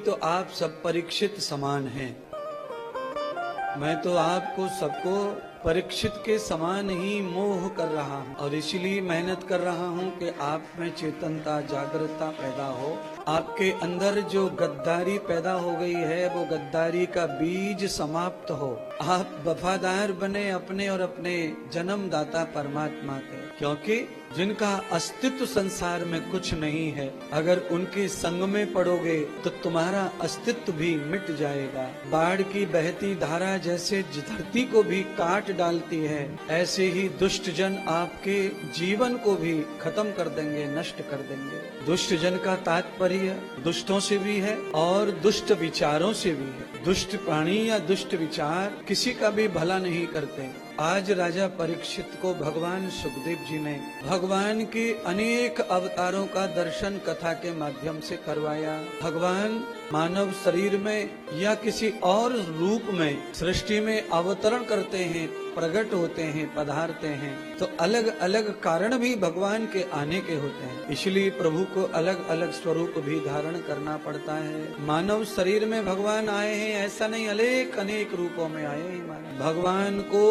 तो आप सब परीक्षित समान हैं। मैं तो आपको सबको परीक्षित के समान ही मोह कर रहा हूँ और इसलिए मेहनत कर रहा हूँ कि आप में चेतनता, जागरूकता पैदा हो। आपके अंदर जो गद्दारी पैदा हो गई है वो गद्दारी का बीज समाप्त हो। आप वफादार बने अपने और अपने जन्मदाता परमात्मा के, क्योंकि जिनका अस्तित्व संसार में कुछ नहीं है, अगर उनके संग में पड़ोगे तो तुम्हारा अस्तित्व भी मिट जाएगा। बाढ़ की बहती धारा जैसे धरती को भी काट डालती है, ऐसे ही दुष्ट जन आपके जीवन को भी खत्म कर देंगे, नष्ट कर देंगे। दुष्ट जन का तात्पर्य दुष्टों से भी है और दुष्ट विचारों से भी है। दुष्ट प्राणी या दुष्ट विचार किसी का भी भला नहीं करते। आज राजा परीक्षित को भगवान सुखदेव जी ने भगवान के अनेक अवतारों का दर्शन कथा के माध्यम से करवाया। भगवान मानव शरीर में या किसी और रूप में सृष्टि में अवतरण करते हैं, प्रकट होते हैं, पधारते हैं, तो अलग अलग कारण भी भगवान के आने के होते हैं। इसलिए प्रभु को अलग अलग स्वरूप भी धारण करना पड़ता है। मानव शरीर में भगवान आए हैं ऐसा नहीं, अनेक रूपों में आए हैं। भगवान को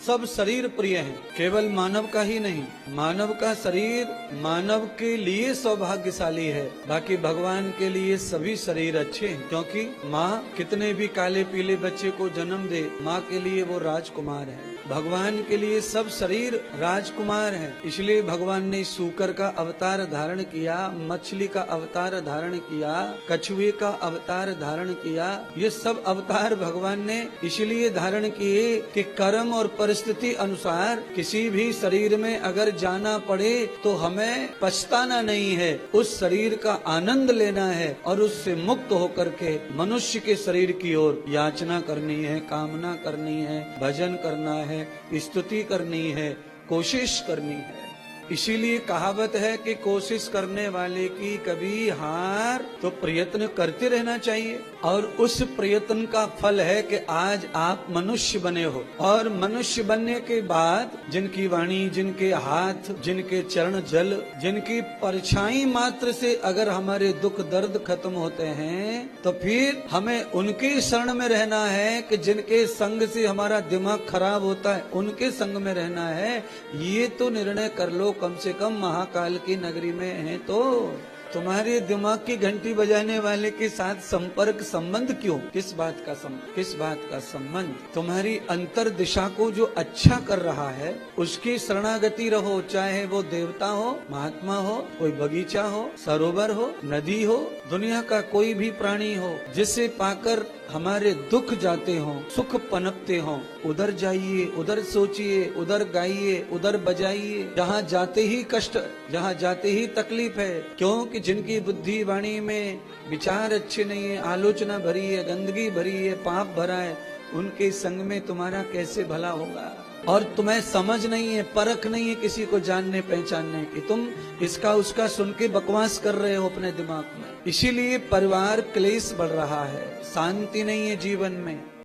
सब शरीर प्रिय है, केवल मानव का ही नहीं। मानव का शरीर मानव के लिए सौभाग्यशाली है, बाकी भगवान के लिए सभी शरीर अच्छे हैं, क्योंकि माँ कितने भी काले पीले बच्चे को जन्म दे, माँ के लिए वो राजकुमार है। भगवान के लिए सब शरीर राजकुमार है। इसलिए भगवान ने सूकर का अवतार धारण किया, मछली का अवतार धारण किया, कछुए का अवतार धारण किया। ये सब अवतार भगवान ने इसलिए धारण किए कि कर्म और परिस्थिति अनुसार किसी भी शरीर में अगर जाना पड़े तो हमें पछताना नहीं है, उस शरीर का आनंद लेना है और उससे मुक्त होकर के मनुष्य के शरीर की ओर याचना करनी है, कामना करनी है, भजन करना है, स्तुति करनी है, कोशिश करनी है। इसीलिए कहावत है कि कोशिश करने वाले की कभी हार, तो प्रयत्न करते रहना चाहिए। और उस प्रयत्न का फल है कि आज आप मनुष्य बने हो, और मनुष्य बनने के बाद जिनकी वाणी, जिनके हाथ, जिनके चरण जल, जिनकी परछाई मात्र से अगर हमारे दुख दर्द खत्म होते हैं, तो फिर हमें उनके शरण में रहना है कि जिनके संग से हमारा दिमाग खराब होता है, उनके संग में रहना है। ये तो निर्णय कर लो, कम से कम महाकाल की नगरी में है तो तुम्हारे दिमाग की घंटी बजाने वाले के साथ संपर्क संबंध क्यों? किस बात का संबंध? तुम्हारी अंतर दिशा को जो अच्छा कर रहा है उसकी शरणागति रहो, चाहे वो देवता हो, महात्मा हो, कोई बगीचा हो, सरोवर हो, नदी हो, दुनिया का कोई भी प्राणी हो, जिसे पाकर हमारे दुख जाते हों, सुख पनपते हों, उधर जाइए, उधर सोचिए, उधर गाइए, उधर बजाइए। जहाँ जाते ही कष्ट, जहाँ जाते ही तकलीफ है, क्योंकि जिनकी बुद्धि वाणी में विचार अच्छे नहीं है, आलोचना भरी है, गंदगी भरी है, पाप भरा है, उनके संग में तुम्हारा कैसे भला होगा? और तुम्हें समझ नहीं है, परख नहीं है किसी को जानने पहचानने की, तुम इसका उसका सुन के बकवास कर रहे हो अपने दिमाग में। इसीलिए परिवार क्लेश बढ़ रहा है, शांति नहीं है जीवन में।